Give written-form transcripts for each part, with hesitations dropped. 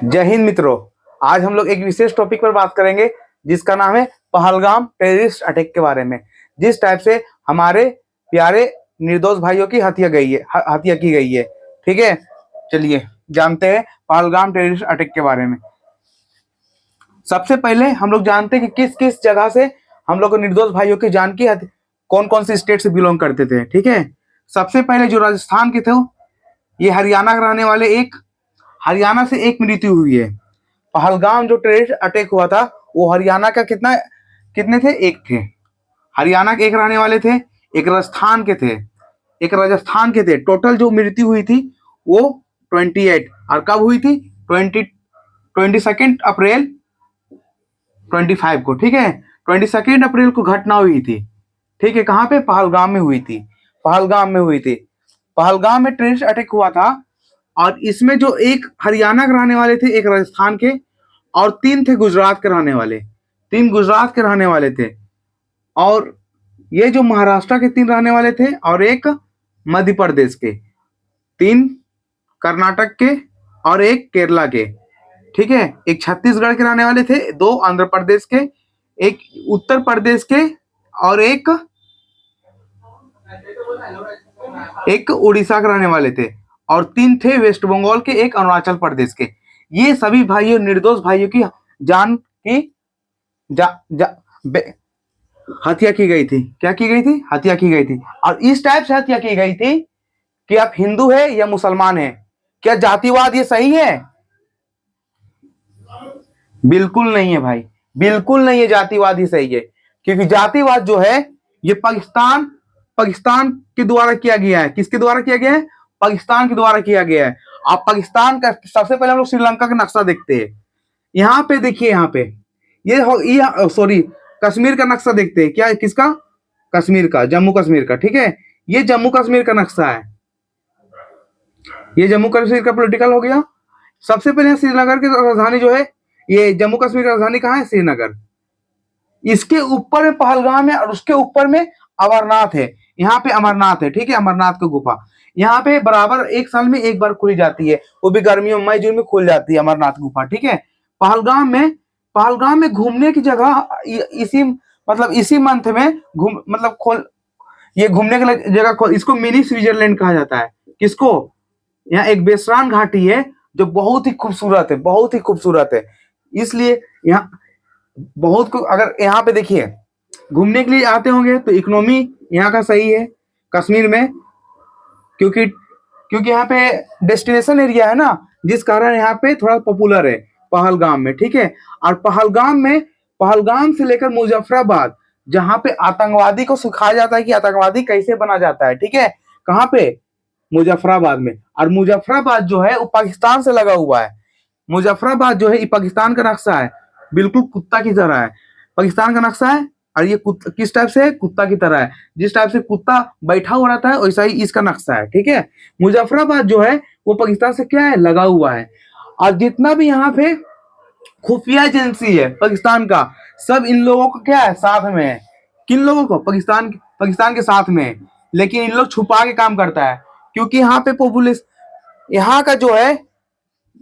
जय हिंद मित्रों। आज हम लोग एक विशेष टॉपिक पर बात करेंगे जिसका नाम है पहलगाम टेररिस्ट अटैक के बारे में। जिस टाइप से हमारे प्यारे निर्दोष भाइयों की हत्या की गई है। ठीक है, चलिए जानते हैं पहलगाम टेररिस्ट अटैक के बारे में। सबसे पहले हम लोग जानते हैं कि किस किस जगह से हम लोग निर्दोष भाइयों की जान की कौन कौन सी स्टेट से बिलोंग करते थे। ठीक है, सबसे पहले जो राजस्थान के थे ये हरियाणा के रहने वाले हरियाणा से एक मृत्यु हुई है। पहलगाम जो टेररिस्ट अटैक हुआ था वो हरियाणा का कितने थे? एक थे। हरियाणा के एक रहने वाले थे, एक राजस्थान के थे। टोटल जो मृत्यु हुई थी वो 28। और कब हुई थी? 22 अप्रैल 25 को। ठीक है, 22 अप्रैल को घटना हुई थी। ठीक है, कहाँ पे? पहलगाम में हुई थी। पहलगाम में टेररिस्ट अटैक हुआ था। और इसमें जो एक हरियाणा के रहने वाले थे, एक राजस्थान के, और 3 थे गुजरात के रहने वाले। 3 गुजरात के रहने वाले थे। और ये जो महाराष्ट्र के 3 रहने वाले थे और एक मध्य प्रदेश के, 3 कर्नाटक के और एक केरला के। ठीक है, एक छत्तीसगढ़ के रहने वाले थे, 2 आंध्र प्रदेश के, एक उत्तर प्रदेश के और एक उड़ीसा के रहने वाले थे। और 3 थे वेस्ट बंगाल के, एक अरुणाचल प्रदेश के। ये सभी भाइयों, निर्दोष भाइयों की जान की हत्या की गई थी। क्या की गई थी? हत्या की गई थी। और इस टाइप से हत्या की गई थी कि आप हिंदू है या मुसलमान है। क्या जातिवाद ये सही है? बिल्कुल नहीं है भाई, बिल्कुल नहीं है। जातिवाद ही सही है, क्योंकि जातिवाद जो है ये पाकिस्तान के द्वारा किया गया है। किसके द्वारा किया गया है? पाकिस्तान के द्वारा किया गया है। आप पाकिस्तान का सबसे पहले हम लोग श्रीलंका का नक्शा देखते हैं। यहाँ पे देखिए, यहाँ पे ये सॉरी कश्मीर का नक्शा देखते हैं। क्या? किसका? कश्मीर का, जम्मू कश्मीर का। ठीक है, ये जम्मू कश्मीर का नक्शा है। ये जम्मू कश्मीर का पॉलिटिकल हो गया। सबसे पहले श्रीनगर की राजधानी जो है, ये जम्मू कश्मीर की राजधानी कहाँ है? श्रीनगर। इसके ऊपर में पहलगाम है और उसके ऊपर में अमरनाथ है। यहाँ पे अमरनाथ है। ठीक है, अमरनाथ की गुफा यहाँ पे बराबर 1 साल में एक बार खुली जाती है, वो भी गर्मियों मई जून में खुल जाती है अमरनाथ गुफा। ठीक है, पहलगाम में घूमने की जगह इसी मंथ में ये घूमने की जगह इसको मिनी स्विट्जरलैंड कहा जाता है। किसको? यहाँ एक बेसरान घाटी है जो बहुत ही खूबसूरत है। इसलिए यहाँ अगर यहाँ पे देखिए घूमने के लिए आते होंगे तो इकोनॉमी यहाँ का सही है कश्मीर में, क्योंकि यहाँ पे डेस्टिनेशन एरिया है ना, जिस कारण यहाँ पे थोड़ा पॉपुलर है पहलगाम में। ठीक है, और पहलगाम से लेकर मुजफ्फराबाद, जहाँ पे आतंकवादी को सिखाया जाता है कि आतंकवादी कैसे बना जाता है। ठीक है, कहाँ पे? मुजफ्फराबाद में। और मुजफ्फराबाद जो है वो पाकिस्तान से लगा हुआ है। मुजफ्फराबाद जो है ये पाकिस्तान का नक्शा है, बिल्कुल कुत्ता की तरह है। पाकिस्तान का नक्शा है और ये किस टाइप से है? कुत्ता की तरह है। जिस टाइप से कुत्ता बैठा हुआ रहता है वैसा ही इसका नक्शा है। ठीक है, मुजफ्फराबाद जो है वो पाकिस्तान से क्या है? लगा हुआ है। और जितना भी यहाँ पे खुफिया एजेंसी है पाकिस्तान का, सब इन लोगों को क्या है? साथ में है। किन लोगों को? पाकिस्तान के साथ में है। लेकिन इन लोग छुपा के काम करता है, क्योंकि यहाँ पे पॉपुलेशन, यहाँ का जो है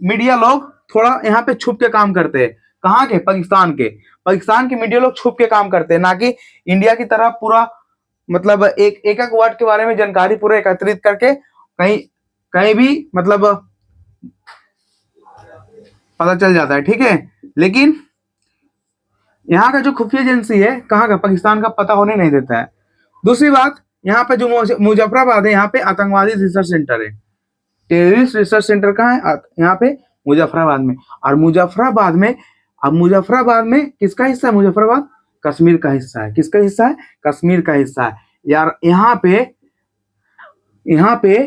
मीडिया लोग थोड़ा यहाँ पे छुप के काम करते हैं। कहाँ के? पाकिस्तान के मीडिया लोग छुप के काम करते हैं, ना कि इंडिया की तरह पूरा एक वर्ड के बारे में जानकारी पूरा एकत्रित करके कहीं भी पता चल जाता है। ठीक है, लेकिन यहाँ का जो खुफिया एजेंसी है कहाँ का? पाकिस्तान का पता होने नहीं देता है। दूसरी बात, यहाँ पे जो मुजफ्फराबाद है, यहाँ पे आतंकवादी रिसर्च सेंटर है। टेररिस्ट रिसर्च सेंटर कहाँ है? यहाँ पे मुजफ्फराबाद में। और मुजफ्फराबाद में किसका हिस्सा है? मुजफ्फराबाद कश्मीर का हिस्सा है। किसका हिस्सा है? कश्मीर का हिस्सा है यार। यहाँ पे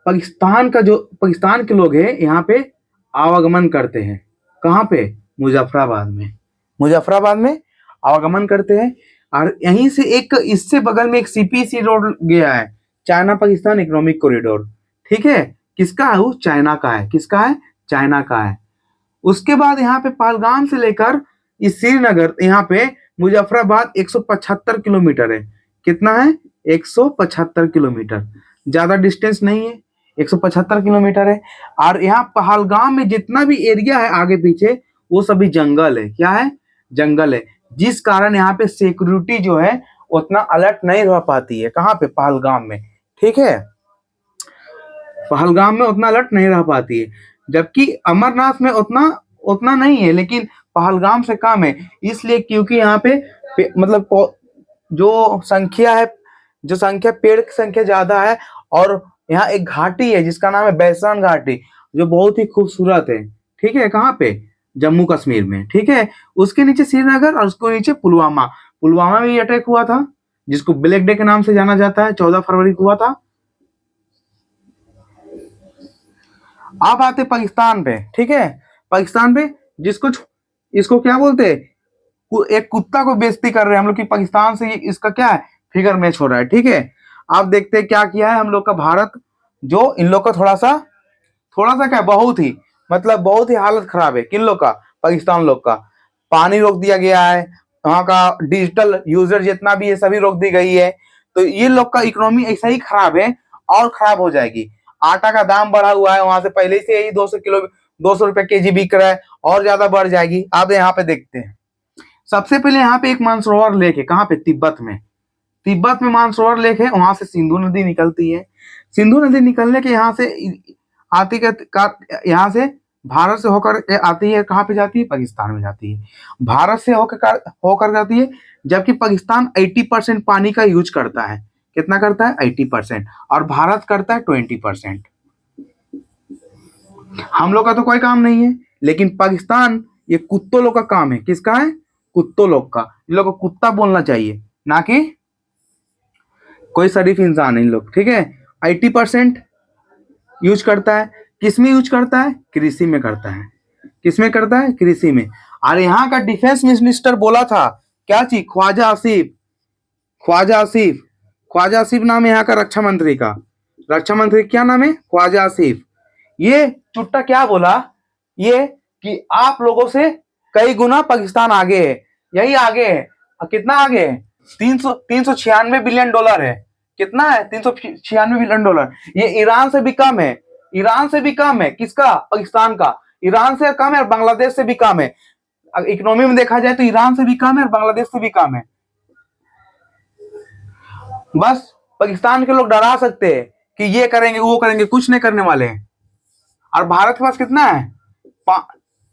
पाकिस्तान के लोग हैं, यहाँ पे आवागमन करते हैं। कहाँ पे? मुजफ्फराबाद में आवागमन करते हैं। और यहीं से इससे बगल में एक सीपीसी रोड गया है, चाइना पाकिस्तान इकोनॉमिक कॉरिडोर। ठीक है, किसका है वो? चाइना का है। किसका है? चाइना का है। उसके बाद यहाँ पे पहलगाम से लेकर इस श्रीनगर, यहाँ पे मुजफ्फराबाद 175 किलोमीटर है। कितना है? 175 किलोमीटर। ज्यादा डिस्टेंस नहीं है। 175 किलोमीटर है। और यहाँ पहलगाम में जितना भी एरिया है आगे पीछे वो सभी जंगल है। क्या है? जंगल है। जिस कारण यहाँ पे सिक्योरिटी जो है उतना अलर्ट नहीं रह पाती है। कहाँ पे? पहलगाम में। ठीक है, पहलगाम में उतना अलर्ट नहीं रह पाती है, जबकि अमरनाथ में उतना उतना नहीं है, लेकिन पहलगाम से कम है। इसलिए क्योंकि यहाँ पे मतलब जो संख्या है, जो संख्या पेड़ की संख्या ज्यादा है। और यहाँ एक घाटी है जिसका नाम है बैसान घाटी, जो बहुत ही खूबसूरत है। ठीक है, कहाँ पे? जम्मू कश्मीर में। ठीक है, उसके नीचे श्रीनगर और उसके नीचे पुलवामा। पुलवामा में ये अटैक हुआ था, जिसको ब्लैक डे के नाम से जाना जाता है, 14 फरवरी को हुआ था। आप आते पाकिस्तान पे। ठीक है, पाकिस्तान पे जिसको इसको क्या बोलते हैं? एक कुत्ता को बेइज्जती कर रहे हैं हम लोग कि पाकिस्तान से इसका क्या है? फिगर मैच हो रहा है। ठीक है, आप देखते हैं क्या किया है हम लोग का भारत, जो इन लोग का थोड़ा सा क्या, बहुत ही मतलब बहुत ही हालत खराब है। किन लोग का? पाकिस्तान लोग का। पानी रोक दिया गया है, वहां का डिजिटल यूजर जितना भी है सभी रोक दी गई है। तो ये लोग का इकोनॉमी ऐसा ही खराब है और खराब हो जाएगी। आटा का दाम बढ़ा हुआ है, वहां से पहले से ही 200 रुपए केजी बिक रहा है, और ज्यादा बढ़ जाएगी। आप यहाँ पे देखते हैं, सबसे पहले यहाँ पे एक मानसरोवर लेक है। कहाँ पे? तिब्बत में। तिब्बत में मानसरोवर लेक है, वहां से सिंधु नदी निकलती है। सिंधु नदी निकलने के यहाँ से आती यहाँ से भारत से होकर आती है। कहाँ पे जाती है? पाकिस्तान में जाती है। भारत से होकर जाती है, जबकि पाकिस्तान 80% पानी का यूज करता है। कितना करता है? 80%। और भारत करता है 20%। हम लोग का तो कोई काम नहीं है, लेकिन पाकिस्तान, ये कुत्तों लोग का काम है। किसका है? कुत्तों लोग का। इन लोग को कुत्ता बोलना चाहिए, ना कि कोई शरीफ इंसान है इन लोग। ठीक है, 80% यूज करता है। किस में यूज करता है? कृषि में करता है। किस में करता है? कृषि में। और यहाँ का डिफेंस मिनिस्टर बोला था क्या चीज? ख्वाजा आसिफ। ख्वाजा आसिफ। ख्वाजा आसिफ नाम है यहाँ का रक्षा मंत्री का। रक्षा मंत्री क्या नाम है? ख्वाजा आसिफ। ये चुट्टा क्या बोला? ये कि आप लोगों से कई गुना पाकिस्तान आगे है। यही आगे है। कितना आगे है? 396 बिलियन डॉलर है। कितना है? 396 बिलियन डॉलर। ये ईरान से भी कम है। ईरान से भी कम है। किसका? पाकिस्तान का। ईरान से कम है और बांग्लादेश से भी कम है। इकोनॉमी में देखा जाए तो ईरान से भी कम है और बांग्लादेश से भी कम है। बस पाकिस्तान के लोग डरा सकते हैं कि ये करेंगे वो करेंगे, कुछ नहीं करने वाले हैं। और भारत के पास कितना है?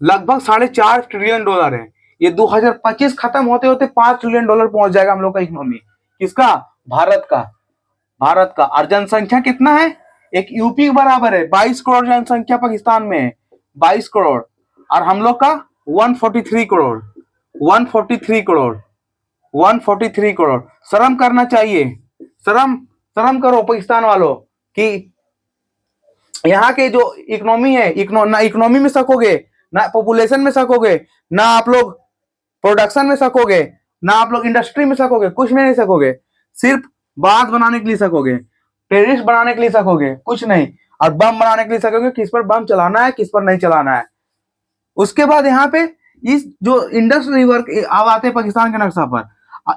लगभग $4.5 ट्रिलियन है। ये 2025 खत्म होते होते $5 ट्रिलियन पहुंच जाएगा हम लोग का इकोनॉमी। किसका? भारत का। भारत का। और जनसंख्या कितना है? एक यूपी के बराबर है। 22 करोड़ जनसंख्या पाकिस्तान में है। 22 करोड़। और हम लोग का 143 करोड़। 143 करोड़। 143 करोड़। शर्म करना चाहिए। शर्म शर्म करो पाकिस्तान वालों कि यहाँ के जो इकोनॉमी है, ना इकोनॉमी में सकोगे, ना पॉपुलेशन में सकोगे, ना आप लोग प्रोडक्शन में सकोगे, ना आप लोग इंडस्ट्री में सकोगे, कुछ में नहीं सकोगे। सिर्फ बात बनाने के लिए सकोगे, टेररिस्ट बनाने के लिए सकोगे, कुछ नहीं। और बम बनाने के लिए सकोगे, किस पर बम चलाना है, किस पर नहीं चलाना है। उसके बाद यहाँ पे इस जो इंडस रिवर अब आते हैं पाकिस्तान के नक्शा पर।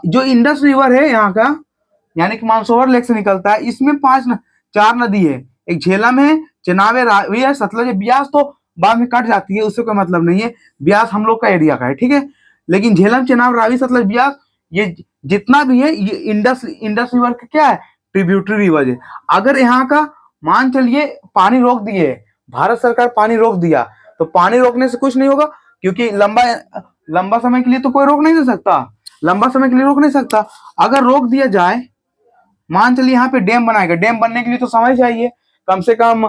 जो इंडस रिवर है यहाँ का, यानी कि मानसरोवर लेक से निकलता है, इसमें 4 नदी है। एक झेलम है, चेनाब है, रावी है, सतलज है। ब्यास तो बाद में कट जाती है, उससे कोई मतलब नहीं है। ब्यास हम लोग का एरिया का है। ठीक है, लेकिन झेलम, चेनाब, रावी, सतलज, ब्यास, ये जितना भी है ये इंडस इंडस रिवर का क्या है? ट्रिब्यूटरी रिवर है। अगर यहाँ का मान चलिए पानी रोक दिए, भारत सरकार पानी रोक दिया, तो पानी रोकने से कुछ नहीं होगा, क्योंकि लंबा लंबा समय के लिए तो कोई रोक नहीं दे सकता। लंबा समय के लिए रोक नहीं सकता। अगर रोक दिया जाए, मान चलिए यहाँ पे डैम बनाएगा, डैम बनने के लिए तो समय चाहिए कम से कम,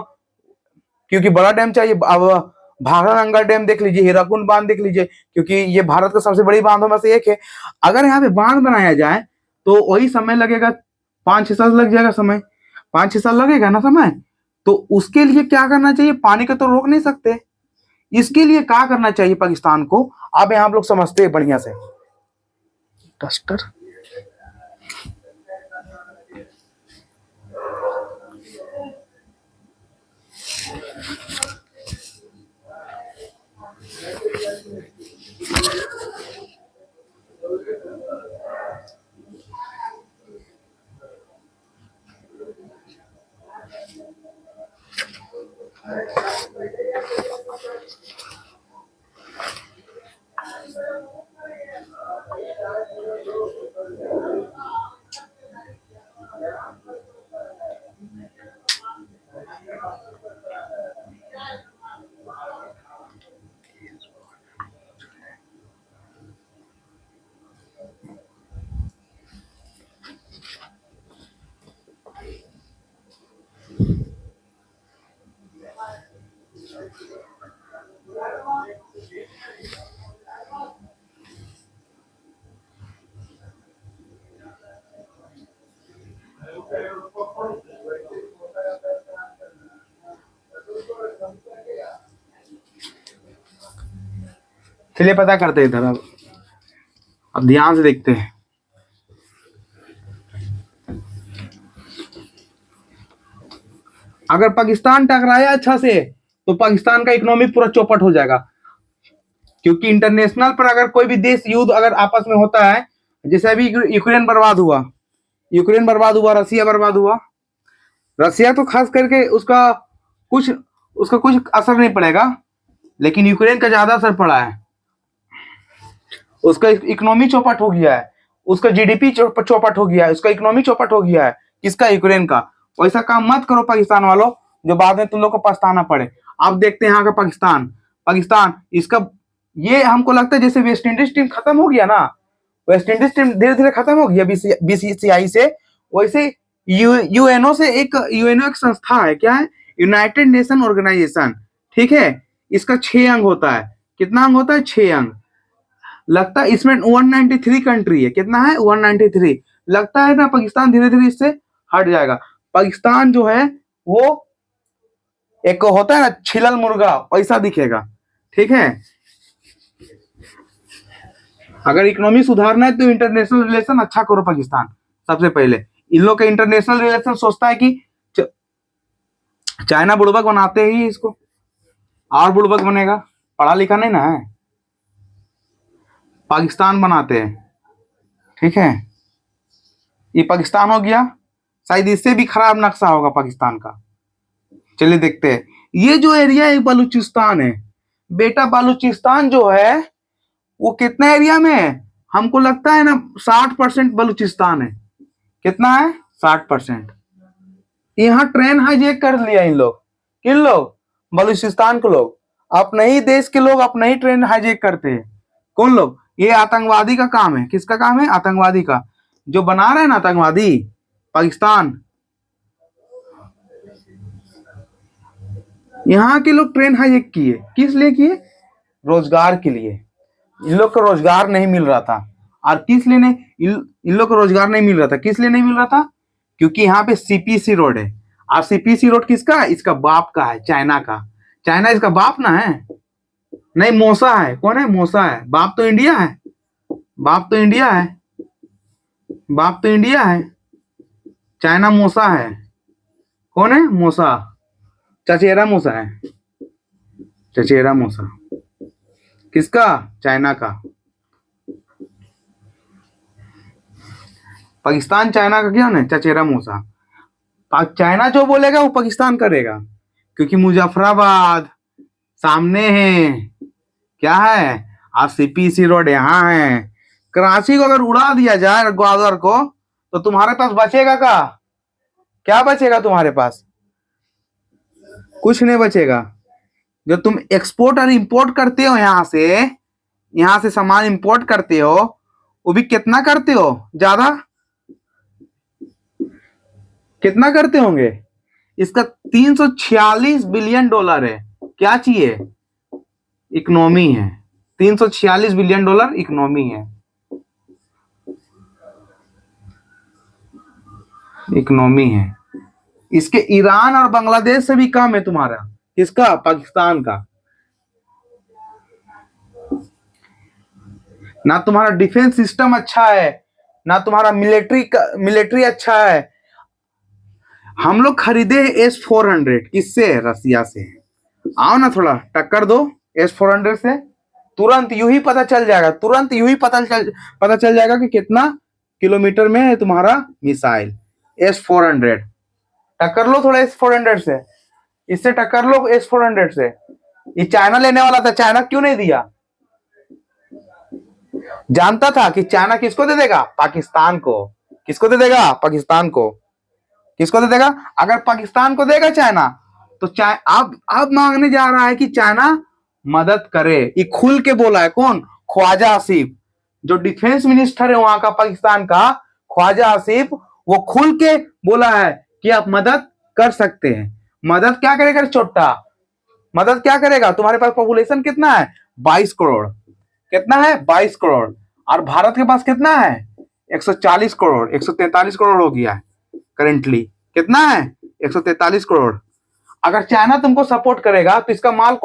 क्योंकि बड़ा डैम चाहिए। अब भाखड़ा नंगा डैम देख लीजिए, हीराकुंड बांध देख लीजिए, क्योंकि ये भारत का सबसे बड़ी बांधों में से एक है। अगर यहाँ पे बांध बनाया जाए तो वही समय लगेगा, 5-6 साल लग जाएगा समय। 5-6 साल लगेगा ना समय। तो उसके लिए क्या करना चाहिए? पानी का तो रोक नहीं सकते। इसके लिए क्या करना चाहिए पाकिस्तान को? अब यहाँ आप लोग समझते हैं बढ़िया से। डस्टर चलिए पता करते हैं इधर। अब ध्यान से देखते हैं। अगर पाकिस्तान टकराया अच्छा से तो पाकिस्तान का इकोनॉमी पूरा चौपट हो जाएगा, क्योंकि इंटरनेशनल पर अगर कोई भी देश युद्ध अगर आपस में होता है, जैसे अभी यूक्रेन बर्बाद हुआ, रसिया बर्बाद हुआ। रसिया तो खास करके उसका कुछ असर नहीं पड़ेगा, लेकिन यूक्रेन का ज्यादा असर पड़ा है। उसका इकोनॉमी चौपट हो गया है, उसका जीडीपी चौपट हो गया है, उसका इकोनॉमी चौपट हो गया है। किसका? यूक्रेन का। वैसा काम मत करो पाकिस्तान वालों, जो बाद में तुम लोग को पछताना पड़े। अब देखते हैं यहाँ का पाकिस्तान इसका, ये हमको लगता है जैसे वेस्ट इंडीज टीम खत्म हो गया ना, वेस्ट इंडीज टीम धीरे धीरे खत्म हो गया बीसीसीआई से, वैसे यूएनओ एक संस्था है। क्या है? United Nation Organization. ठीक है, इसका 6 अंग होता है। कितना अंग होता है? 6 अंग। लगता है इसमें 193 कंट्री है। कितना है? 193। लगता है ना पाकिस्तान धीरे धीरे इससे हट जाएगा। पाकिस्तान जो है वो एक होता है ना छिलल मुर्गा, वैसा दिखेगा। ठीक है, अगर इकोनॉमी सुधारना है तो इंटरनेशनल रिलेशन अच्छा करो पाकिस्तान। सबसे पहले इन लोग का इंटरनेशनल रिलेशन सोचता है कि चाइना बुड़बक बनाते ही इसको, और बुड़बक बनेगा, पढ़ा लिखा नहीं ना है, पाकिस्तान बनाते हैं। ठीक है, ये पाकिस्तान हो गया। शायद इससे भी खराब नक्शा होगा पाकिस्तान का। चलिए देखते हैं। ये जो एरिया है बलूचिस्तान है बेटा। बलूचिस्तान जो है वो कितना एरिया में है? हमको लगता है ना 60% बलूचिस्तान है। कितना है? 60%। यहाँ ट्रेन हाईजैक कर लिया इन लोग। किन लोग? बलूचिस्तान के लोग। अपने ही देश के लोग अपने ही ट्रेन हाईजैक करते हैं। कौन लोग? ये आतंकवादी का काम है। किसका काम है? आतंकवादी का। जो बना रहे हैं ना आतंकवादी, पाकिस्तान, यहाँ के लोग ट्रेन हाईजैक किए। किस लिए किए? रोजगार के लिए। इन लोग को रोजगार नहीं मिल रहा था। और किस लिए नहीं? इन लोग को रोजगार नहीं मिल रहा था। किस लिए नहीं मिल रहा था? क्योंकि यहाँ पे सीपीसी रोड है। और सीपीसी रोड किसका? इसका बाप का है, चाइना का। चाइना इसका बाप ना है? नहीं, मोसा है। कौन है? मोसा है। बाप तो इंडिया है। बाप तो इंडिया है। बाप तो इंडिया है। चाइना मोसा है। कौन है? मोसा। चचेरा मोसा है। चचेरा मोसा किसका? चाइना का। पाकिस्तान चाइना का क्या है? चचेरा मूसा। चाइना जो बोलेगा वो पाकिस्तान करेगा, क्योंकि मुजफ्फराबाद सामने है। क्या है? और सीपीसी रोड यहाँ है। कराची को अगर उड़ा दिया जाए, ग्वादर को, तो तुम्हारे पास बचेगा क्या बचेगा तुम्हारे पास? कुछ नहीं बचेगा। जो तुम एक्सपोर्ट और इंपोर्ट करते हो यहाँ से सामान इंपोर्ट करते हो, वो भी कितना करते हो? ज्यादा कितना करते होंगे? इसका 346 बिलियन डॉलर है। क्या चाहिए? इकोनॉमी है। 346 बिलियन डॉलर इकोनॉमी है। इकोनॉमी है इसके। ईरान और बांग्लादेश से भी कम है तुम्हारा। किसका? पाकिस्तान का। ना तुम्हारा डिफेंस सिस्टम अच्छा है, ना तुम्हारा मिलिट्री अच्छा है। हम लोग खरीदे S-400। किससे? रसिया से। आओ ना थोड़ा टक्कर दो S-400 से। तुरंत यूं ही पता चल जाएगा, पता चल जाएगा कि कितना किलोमीटर में है तुम्हारा मिसाइल। S-400 टक्कर लो थोड़ा S-400 से। इससे टक्कर लो S-400 से। ये चाइना लेने वाला था, चाइना क्यों नहीं दिया? जानता था कि चाइना किसको दे देगा? पाकिस्तान को। किसको दे देगा? पाकिस्तान को। किसको दे देगा? अगर पाकिस्तान को देगा चाइना, तो अब मांगने जा रहा है कि चाइना मदद करे। ये खुल के बोला है। कौन? ख्वाजा आसिफ, जो डिफेंस मिनिस्टर है वहां का पाकिस्तान का, ख्वाजा आसिफ, वो खुल के बोला है कि आप मदद कर सकते हैं। मदद क्या करेगा छोटा? मदद क्या करेगा? तुम्हारे पास पॉपुलेशन कितना है? 22 करोड़। कितना है? 22 करोड़। और भारत के पास कितना है? 140 करोड़, 143 करोड़ हो गया है करेंटली। कितना है? 143 करोड़। अगर चाइना तुमको सपोर्ट करेगा तो इसका माल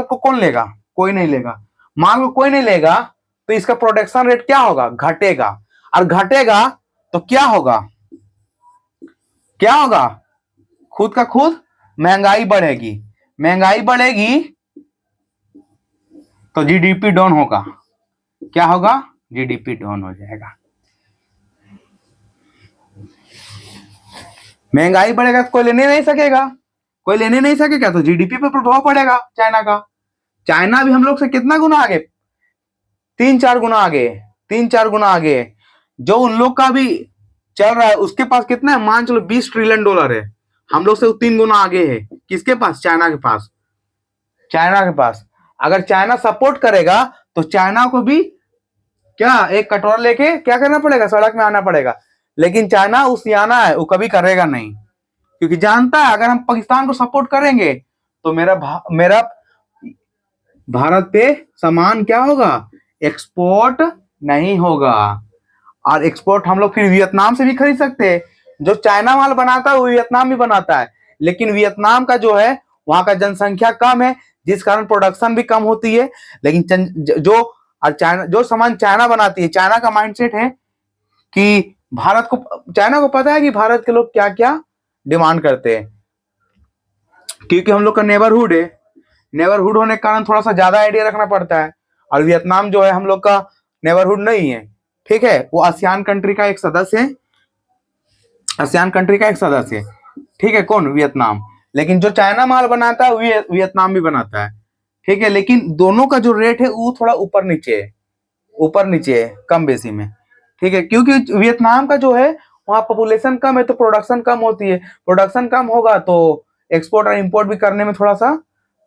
को कौन लेगा? कोई नहीं लेगा। माल को कोई नहीं लेगा तो इसका प्रोडक्शन रेट क्या होगा? घटेगा। और घटेगा तो क्या होगा? क्या होगा? खुद का खुद महंगाई बढ़ेगी। महंगाई बढ़ेगी तो जीडीपी डाउन होगा। क्या होगा? जीडीपी डाउन हो जाएगा। महंगाई बढ़ेगा तो कोई लेने नहीं सकेगा। कोई लेने नहीं सकेगा तो जीडीपी पे प्रभाव पड़ेगा चाइना का। चाइना भी हम लोग से कितना गुना आगे? 3-4 गुना आगे। 3-4 गुना आगे। जो उन लोग का भी चल रहा है, उसके पास कितना है? मान चलो $20 ट्रिलियन है। हम लोग से 3 गुना आगे है। किसके पास? चाइना के पास। चाइना के पास। अगर चाइना सपोर्ट करेगा तो चाइना को भी क्या एक कटोरा लेके क्या करना पड़ेगा? सड़क में आना पड़ेगा। लेकिन चाइना उसियाना है, वो कभी करेगा नहीं, क्योंकि जानता है अगर हम पाकिस्तान को सपोर्ट करेंगे तो मेरा भारत पे सामान क्या होगा? एक्सपोर्ट नहीं होगा। और एक्सपोर्ट हम लोग फिर वियतनाम से भी खरीद सकते हैं। जो चाइना माल बनाता है वो वियतनाम भी बनाता है, लेकिन वियतनाम का जो है वहां का जनसंख्या कम है, जिस कारण प्रोडक्शन भी कम होती है। लेकिन जो सामान चाइना बनाती है, चाइना का माइंडसेट है कि चाइना को पता है कि भारत के लोग क्या क्या डिमांड करते हैं, क्योंकि हम लोग का नेबरहुड है। नेबरहुड होने के कारण थोड़ा सा ज्यादा आइडिया रखना पड़ता है। और वियतनाम जो है हम लोग का नेबरहुड नहीं है, ठीक है, वो आसियान कंट्री का एक सदस्य है। आसियान कंट्री का एक सदस्य है, ठीक है। कौन? वियतनाम। लेकिन जो चाइना माल बनाता है वियतनाम भी बनाता है, ठीक है। लेकिन दोनों का जो रेट है वो थोड़ा ऊपर नीचे है, ऊपर नीचे है, कम बेसी में, ठीक है। क्योंकि वियतनाम का जो है वहाँ पॉपुलेशन कम है तो प्रोडक्शन कम होती है। प्रोडक्शन कम होगा तो एक्सपोर्ट और इंपोर्ट भी करने में थोड़ा सा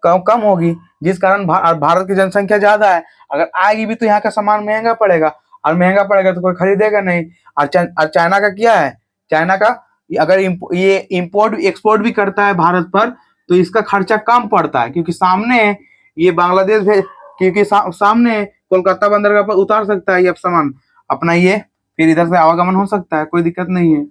कम होगी, जिस कारण भारत की जनसंख्या ज्यादा है। अगर आएगी भी तो यहाँ का सामान महंगा पड़ेगा, और महंगा पड़ेगा तो कोई खरीदेगा नहीं। और चाइना का क्या है? चाइना का अगर ये इंपोर्ट एक्सपोर्ट भी करता है भारत पर तो इसका खर्चा कम पड़ता है, क्योंकि सामने ये बांग्लादेश क्योंकि सामने कोलकाता बंदरगाह पर उतार सकता है ये सामान अपना, ये फिर इधर से आवागमन हो सकता है, कोई दिक्कत नहीं है।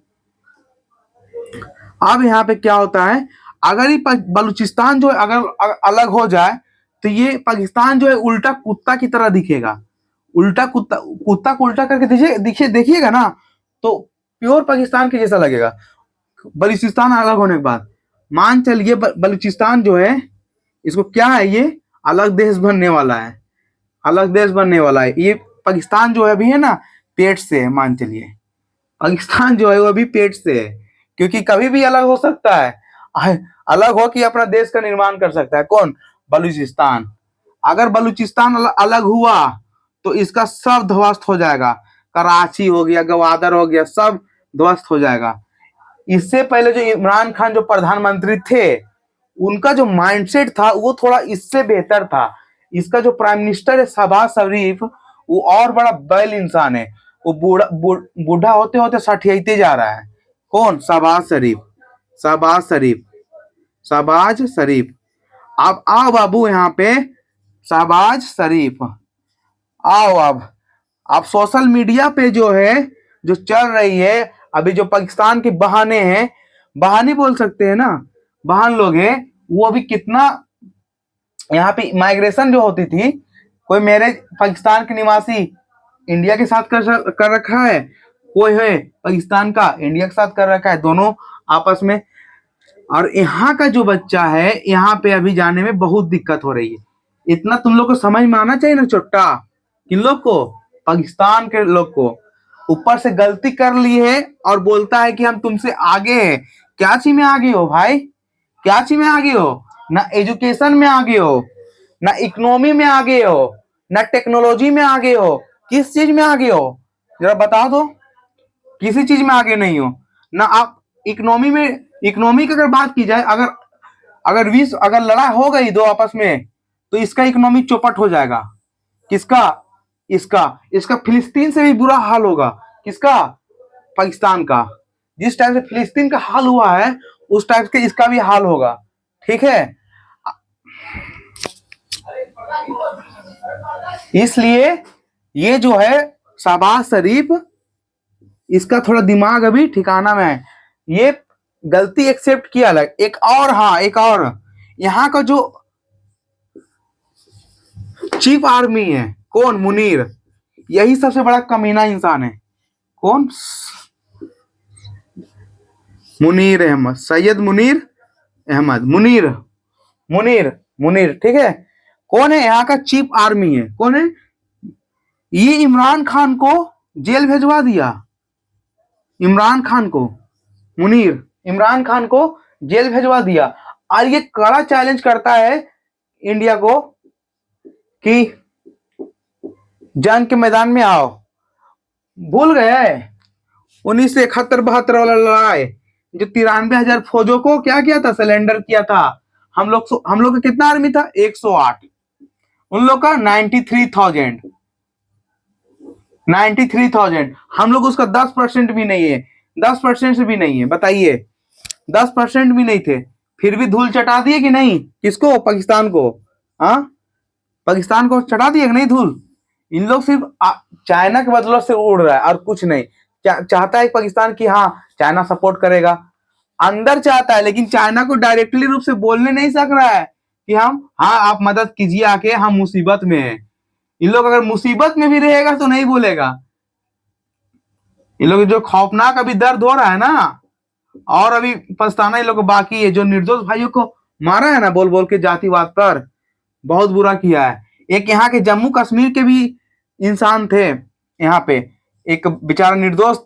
अब यहाँ पे क्या होता है, अगर ये बलूचिस्तान जो है अगर अलग हो जाए तो ये पाकिस्तान जो है उल्टा कुत्ता की तरह दिखेगा। उल्टा कुत्ता को उल्टा करके देखिएगा ना तो प्योर पाकिस्तान के जैसा लगेगा। बलूचिस्तान अलग होने के बाद मान चलिए बलूचिस्तान जो है इसको क्या है, ये अलग देश बनने वाला है, अलग देश बनने वाला है। ये पाकिस्तान जो है अभी है ना पेट से है, मान चलिए पाकिस्तान जो है वो अभी पेट से है, क्योंकि कभी भी अलग हो सकता है। अलग हो कि अपना देश का निर्माण कर सकता है। कौन? बलूचिस्तान। अगर बलूचिस्तान अलग हुआ तो इसका सब ध्वस्त हो जाएगा। कराची हो गया, गवादर हो गया, सब ध्वस्त हो जाएगा। इससे पहले जो इमरान खान जो प्रधानमंत्री थे उनका जो माइंडसेट था वो थोड़ा इससे बेहतर था। इसका जो प्राइम मिनिस्टर है शहबाज शरीफ, वो और बड़ा बैल इंसान है। वो बूढ़ा होते होते सठियाते जा रहा है। कौन? शहबाज शरीफ। शहबाज शरीफ। शहबाज शरीफ। अब आओ बाबू यहाँ पे, शहबाज शरीफ आओ। अब सोशल मीडिया पे जो है जो चल रही है अभी, जो पाकिस्तान के बहाने हैं, बहाने बोल सकते हैं ना, बहान लोग हैं, वो अभी कितना यहाँ पे माइग्रेशन जो होती थी, कोई मैरिज पाकिस्तान के निवासी इंडिया के साथ कर रखा है, कोई है पाकिस्तान का इंडिया के साथ कर रखा है, दोनों आपस में। और यहाँ का जो बच्चा है यहाँ पे अभी जाने में बहुत दिक्कत हो रही है। इतना तुम लोग को समझ में आना चाहिए ना चोट्टा, किन लोग को? पाकिस्तान के लोग को। ऊपर से गलती कर ली है और बोलता है कि हम तुमसे आगे हैं। क्या चीज में आगे हो भाई? क्या चीज में आगे हो? ना एजुकेशन में आगे हो, ना इकोनॉमी में आगे हो, ना टेक्नोलॉजी में आगे हो। किस चीज में आगे हो जरा बताओ तो? किसी चीज में आगे नहीं हो ना आप। इकोनॉमी में, इकोनॉमी की अगर बात की जाए, अगर अगर विश्व अगर लड़ाई हो गई दो आपस में, तो इसका इकोनॉमी चौपट हो जाएगा। किसका? इसका। इसका फिलिस्तीन से भी बुरा हाल होगा। किसका? पाकिस्तान का। जिस टाइप से फिलिस्तीन का हाल हुआ है उस टाइप से इसका भी हाल होगा। ठीक है, इसलिए ये जो है शहबाज शरीफ, इसका थोड़ा दिमाग अभी ठिकाना में है। ये गलती एक्सेप्ट किया अलग। एक और, हाँ एक और, यहाँ का जो चीफ आर्मी है कौन? मुनीर। यही सबसे बड़ा कमीना इंसान है। कौन? मुनीर अहमद, सैयद मुनीर अहमद, मुनीर, मुनीर, मुनीर। ठीक है, कौन है? यहाँ का चीफ आर्मी है। कौन है ये? इमरान खान को जेल भेजवा दिया। इमरान खान को, मुनीर इमरान खान को जेल भेजवा दिया। और ये कड़ा चैलेंज करता है इंडिया को कि जंग के मैदान में आओ। भूल गए 1971-72 वाला लड़ाई, जो 93,000 फौजों को क्या किया था? सिलेंडर किया था। हम लोग का कितना आर्मी था? 108। उन लोग का 93,000। 93,000। हम लोग उसका 10% भी नहीं है। 10% से भी नहीं है। बताइए, 10% भी नहीं थे, फिर भी धूल चटा दिए कि नहीं? किसको? पाकिस्तान को। हाँ, पाकिस्तान को चटा दिए कि नहीं धूल? इन लोग सिर्फ चाइना के बदौलत से उड़ रहा है और कुछ नहीं। चाहता है पाकिस्तान की, हाँ चाइना सपोर्ट करेगा, अंदर चाहता है, लेकिन चाइना को डायरेक्टली रूप से बोलने नहीं सक रहा है कि हम, हाँ आप मदद कीजिए आके, हम मुसीबत में हैं। इन लोग अगर मुसीबत में भी रहेगा तो नहीं बोलेगा। इन लोग जो खौफनाक अभी दर्द हो रहा है ना, और अभी पछताना इन लोग को बाकी है। जो निर्दोष भाइयों को मारा है ना बोल बोल के जातिवाद पर, बहुत बुरा किया है। एक यहाँ के जम्मू कश्मीर के भी इंसान थे यहाँ पे, एक बेचारा निर्दोष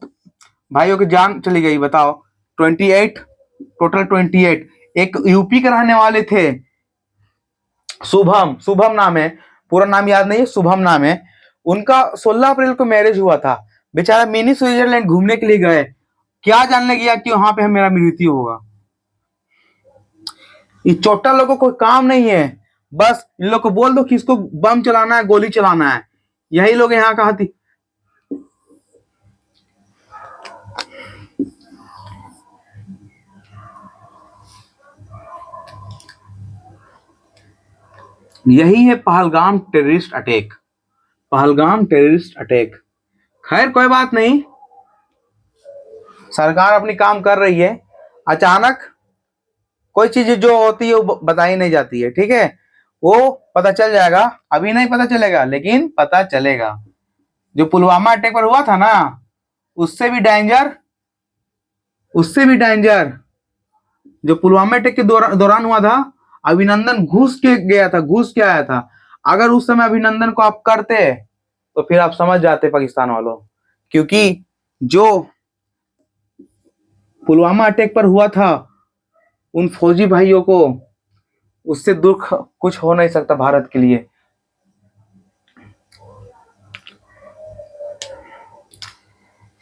भाइयों की जान चली गई। बताओ, 28, टोटल 28। एक यूपी के रहने वाले थे, शुभम, शुभम नाम है, पूरा नाम याद नहीं है, शुभम नाम है उनका। 16 अप्रैल को मैरिज हुआ था। बेचारा मिनी स्विट्जरलैंड घूमने के लिए गए, क्या जानने गया कि वहां पे मेरा मृत्यु होगा। ये चोटा लोगों को काम नहीं है, बस इन लोग को बोल दो कि इसको बम चलाना है, गोली चलाना है। यही लोग यहाँ का हती। यही है Pahalgam terrorist attack. Pahalgam terrorist attack. खैर कोई बात नहीं, सरकार अपनी काम कर रही है। अचानक कोई चीज जो होती है वो बताई नहीं जाती है। ठीक है, वो पता चल जाएगा, अभी नहीं पता चलेगा लेकिन पता चलेगा। जो पुलवामा अटैक पर हुआ था ना, उससे भी डेंजर, उससे भी डेंजर जो पुलवामा अटैक के दौरान हुआ था। अभिनंदन घुस के गया था, घुस के आया था। अगर उस समय अभिनंदन को आप करते तो फिर आप समझ जाते पाकिस्तान वालों, क्योंकि जो पुलवामा अटैक पर हुआ था उन फौजी भाइयों को, उससे दुख कुछ हो नहीं सकता भारत के लिए।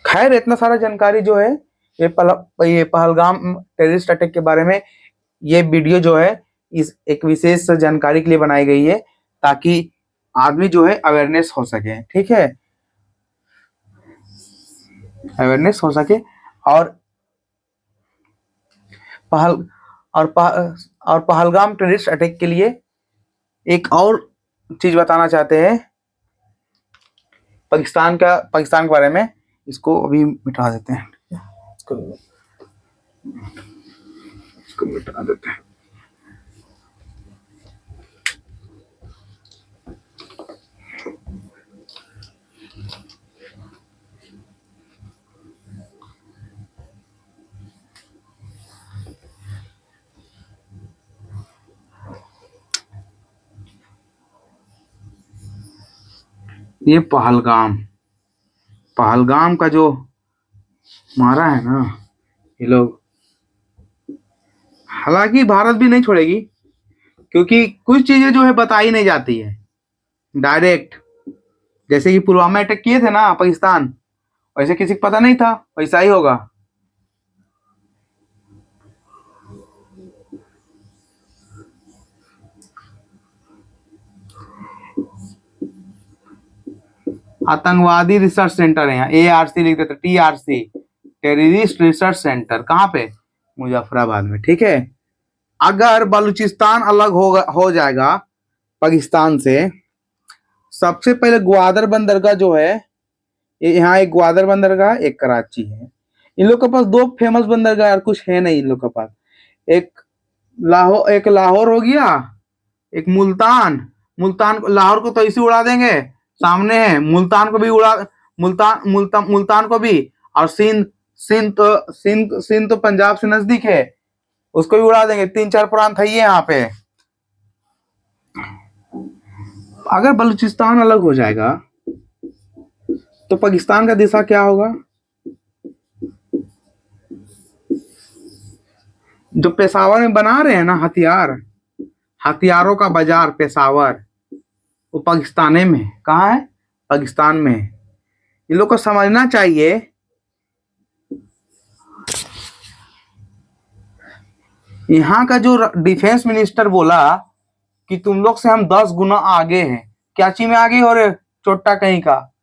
खैर इतना सारा जानकारी जो है ये पहलगाम टेररिस्ट अटैक के बारे में, ये वीडियो जो है इस एक विशेष जानकारी के लिए बनाई गई है, ताकि आदमी जो है अवेयरनेस हो सके। ठीक है, अवेयरनेस हो सके। और पहलगाम टेररिस्ट अटैक के लिए एक और चीज बताना चाहते हैं पाकिस्तान के बारे में। इसको अभी मिटा देते हैं, इसको मिटा देते हैं। ये पहलगाम का जो मारा है ना ये लोग, हालांकि भारत भी नहीं छोड़ेगी, क्योंकि कुछ चीजें जो है बताई नहीं जाती है डायरेक्ट। जैसे कि पुलवामा अटैक किए थे ना पाकिस्तान, वैसे किसी को पता नहीं था, वैसा ही होगा। आतंकवादी रिसर्च सेंटर है यहाँ, ARC लिख देते, TRC, टेररिस्ट रिसर्च सेंटर। कहाँ पे? मुजफ्फराबाद में। ठीक है। अगर बलूचिस्तान अलग हो जाएगा पाकिस्तान से, सबसे पहले ग्वादर बंदरगाह जो है, यहाँ एक ग्वादर बंदरगाह, एक कराची है। इन लोग के पास दो फेमस बंदरगाह, और कुछ है नहीं इन लोग के पास। एक लाहौर हो गया, एक मुल्तान। लाहौर को तो इसी उड़ा देंगे, सामने है। मुल्तान को भी उड़ा, मुल्तान को भी। और सिंध तो पंजाब से नजदीक है, उसको भी उड़ा देंगे। 3-4 प्रांत है ये यहाँ पे। अगर बलूचिस्तान अलग हो जाएगा तो पाकिस्तान का दिशा क्या होगा? जो पेशावर में बना रहे हैं ना हथियारों का बाजार पेशावर, वो पाकिस्तान में। कहाँ है? पाकिस्तान में। इन लोग को समझना चाहिए, यहाँ का जो डिफेंस मिनिस्टर बोला कि तुम लोग से हम 10 गुना आगे हैं। क्या चीज में आगे हो रहे? चोट्टा कहीं का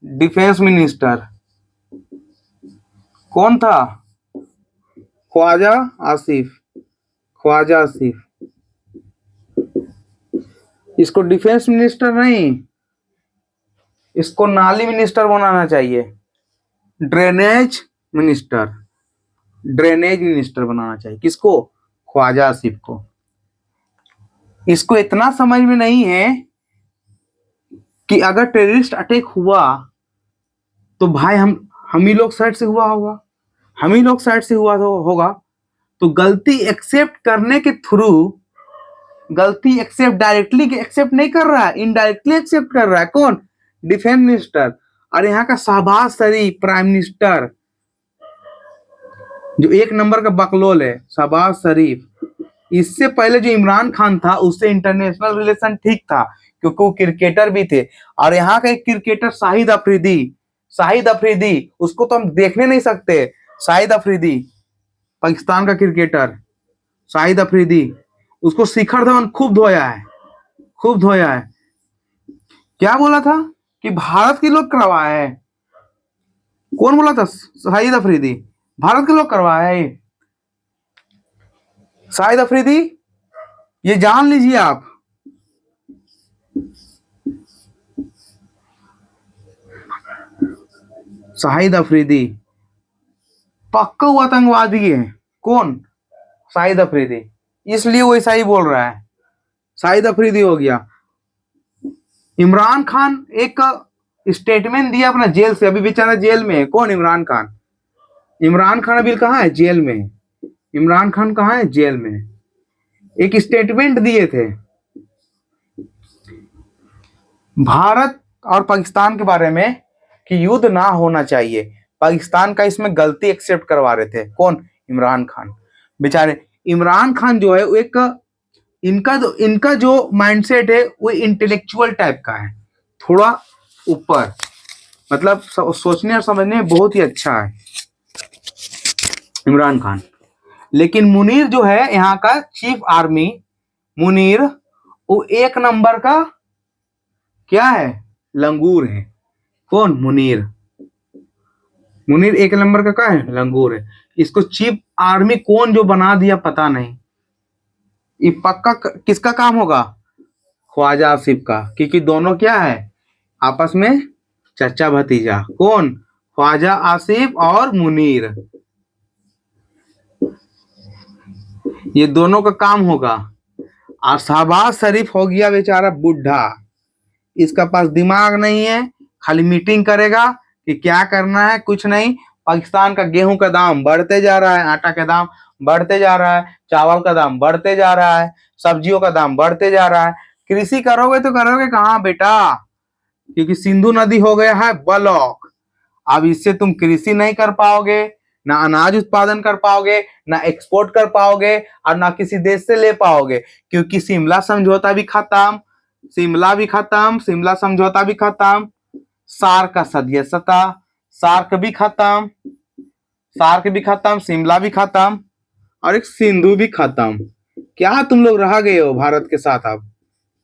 डिफेंस मिनिस्टर कौन था? ख्वाजा आसिफ। इसको डिफेंस मिनिस्टर नहीं, इसको नाली मिनिस्टर बनाना चाहिए। ड्रेनेज मिनिस्टर बनाना चाहिए। किसको? ख्वाजा आसिफ को। इसको इतना समझ में नहीं है कि अगर टेररिस्ट अटैक हुआ तो भाई हम ही लोग साइड से हुआ होगा, हम ही लोग साइड से हुआ होगा। तो गलती एक्सेप्ट करने के थ्रू, गलती एक्सेप्ट डायरेक्टली एक्सेप्ट नहीं कर रहा है, इनडायरेक्टली एक्सेप्ट कर रहा है। कौन? Defence minister. और यहाँ का शहबाज शरीफ प्राइम मिनिस्टर, जो एक नंबर का बकलोल है, शहबाज शरीफ। इससे पहले जो इमरान खान था, उससे इंटरनेशनल रिलेशन ठीक था, क्योंकि वो क्रिकेटर भी थे। और यहाँ का एक क्रिकेटर शाहिद अफरीदी, उसको तो हम देखने नहीं सकते। शाहिद अफरीदी, पाकिस्तान का क्रिकेटर शाहिद अफरीदी, उसको शिखर धवन खूब धोया है। क्या बोला था कि भारत के लोग करवाए है? कौन बोला था? शाहिद अफरीदी। भारत के लोग करवाए है शाहिद अफरीदी, ये जान लीजिए आप। शाहिद अफरीदी पक्का हुआ आतंकवादी है। कौन? शाहिद अफरीदी। इसलिए वो ऐसा ही बोल रहा है। शाहिद अफरीदी हो गया। इमरान खान एक स्टेटमेंट दिया अपना जेल से, अभी बेचारा जेल में है। कौन? इमरान खान अभी कहाँ है? जेल में। इमरान खान कहाँ है? जेल में। एक स्टेटमेंट दिए थे भारत और पाकिस्तान के बारे में कि युद्ध ना होना चाहिए। पाकिस्तान का इसमें गलती एक्सेप्ट करवा रहे थे। कौन? इमरान खान। बेचारे इमरान खान जो है वो एक, इनका जो माइंडसेट है वो इंटेलेक्चुअल टाइप का है, थोड़ा ऊपर, मतलब सोचने और समझने में बहुत ही अच्छा है इमरान खान। लेकिन मुनीर जो है यहाँ का चीफ आर्मी, मुनीर, वो एक नंबर का क्या है? लंगूर है। कौन? मुनीर एक नंबर का क्या है? लंगूर है। इसको चीफ आर्मी कौन जो बना दिया पता नहीं। ये पक्का किसका काम होगा? ख्वाजा आसिफ का, क्योंकि दोनों क्या है? आपस में चचा भतीजा। कौन? ख्वाजा आसिफ और मुनीर, ये दोनों का काम होगा। और शहबाज शरीफ हो गया बेचारा बुढ़ा, इसका पास दिमाग नहीं है, खाली मीटिंग करेगा कि क्या करना है, कुछ नहीं। पाकिस्तान का गेहूं का दाम बढ़ते जा रहा है, आटा का दाम बढ़ते जा रहा है, चावल का दाम बढ़ते जा रहा है, सब्जियों का दाम बढ़ते जा रहा है। कृषि करोगे तो करोगे कहाँ बेटा? क्योंकि सिंधु नदी हो गया है ब्लॉक। अब इससे तुम कृषि नहीं कर पाओगे, ना अनाज उत्पादन कर पाओगे, ना एक्सपोर्ट कर पाओगे, और ना किसी देश से ले पाओगे, क्योंकि शिमला समझौता भी खत्म, शिमला भी खत्म, शिमला समझौता भी खत्म, सार्क का सदस्यता, सार्क भी खत्म, सार्क भी खत्म, शिमला भी खत्म, और एक सिंधु भी खत्म। क्या तुम लोग रह गए हो भारत के साथ? अब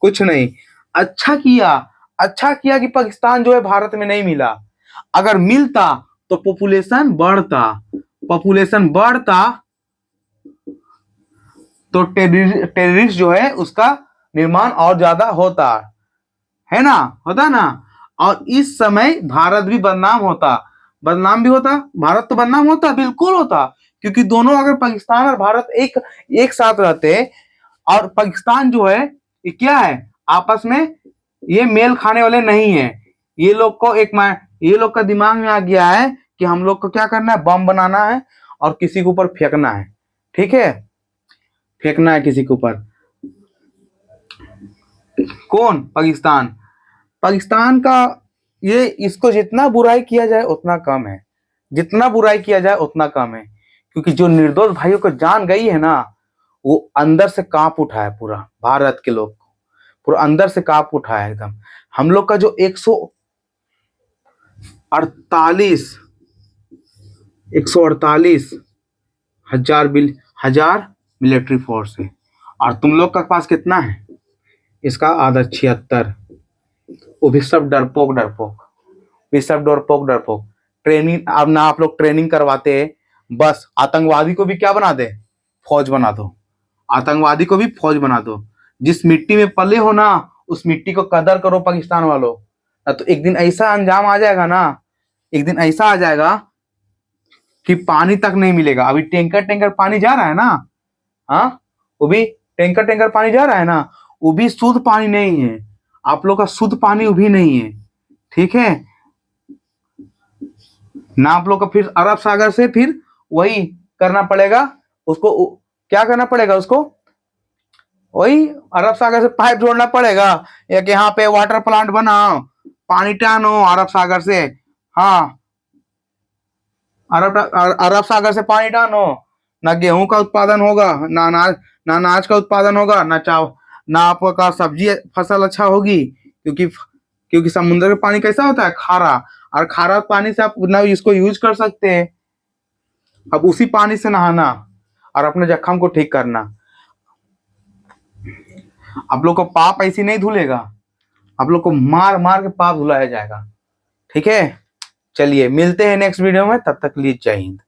कुछ नहीं। अच्छा किया, अच्छा किया कि पाकिस्तान जो है भारत में नहीं मिला। अगर मिलता तो पॉपुलेशन बढ़ता, पॉपुलेशन बढ़ता तो टेररिस्ट जो है उसका निर्माण और ज्यादा होता है ना, होता ना। और इस समय भारत भी बदनाम होता, बदनाम भी होता, भारत तो बदनाम होता, बिल्कुल होता, क्योंकि दोनों अगर पाकिस्तान और भारत एक एक साथ रहते, और पाकिस्तान जो है ये क्या है, आपस में ये मेल खाने वाले नहीं है। ये लोग को ये लोग का दिमाग में आ गया है कि हम लोग को क्या करना है, बम बनाना है और किसी के ऊपर फेंकना है, ठीक है, फेंकना है किसी के ऊपर। कौन? पाकिस्तान। पाकिस्तान का ये, इसको जितना बुराई किया जाए उतना कम है, जितना बुराई किया जाए उतना कम है, क्योंकि जो निर्दोष भाइयों को जान गई है ना, वो अंदर से कांप उठा है, पूरा भारत के लोग को पूरा अंदर से कांप उठा है एकदम। हम लोग का जो 148 हजार मिलिट्री फोर्स है, और तुम लोग का पास कितना है? इसका आधा 76। वो भी सब डरपोक डरपोक, ये सब डरपोक डरपोक। ट्रेनिंग, अब ना आप लोग ट्रेनिंग करवाते हैं, बस आतंकवादी को भी क्या बना दे, फौज बना दो, आतंकवादी को भी फौज बना दो। जिस मिट्टी में पले हो ना, उस मिट्टी को कदर करो पाकिस्तान वालों, ना तो एक दिन ऐसा अंजाम आ जाएगा ना, एक दिन ऐसा आ जाएगा कि पानी तक नहीं मिलेगा। अभी टैंकर टैंकर पानी जा रहा है ना, हाँ, वो भी टैंकर टैंकर पानी जा रहा है ना, वो भी शुद्ध पानी नहीं है, आप लोग का शुद्ध पानी वो भी नहीं है, ठीक है ना। आप लोग को फिर अरब सागर से फिर वही करना पड़ेगा, उसको क्या करना पड़ेगा, उसको वही अरब सागर से पाइप जोड़ना पड़ेगा, या कि यहाँ पे वाटर प्लांट बनाओ, पानी टानो अरब सागर से, हाँ, अरब सागर से पानी टानो, ना गेहूं का उत्पादन होगा, ना अनाज का उत्पादन होगा, ना आपका सब्जी फसल अच्छा होगी, क्योंकि समुद्र का पानी कैसा होता है, खारा, और खारा पानी से आप ना इसको यूज कर सकते हैं। अब उसी पानी से नहाना और अपने जख्म को ठीक करना। आप लोग को पाप ऐसी नहीं धुलेगा, आप लोग को मार मार के पाप धुलाया जाएगा, ठीक है। चलिए मिलते हैं नेक्स्ट वीडियो में, तब तक के लिए जय हिंद।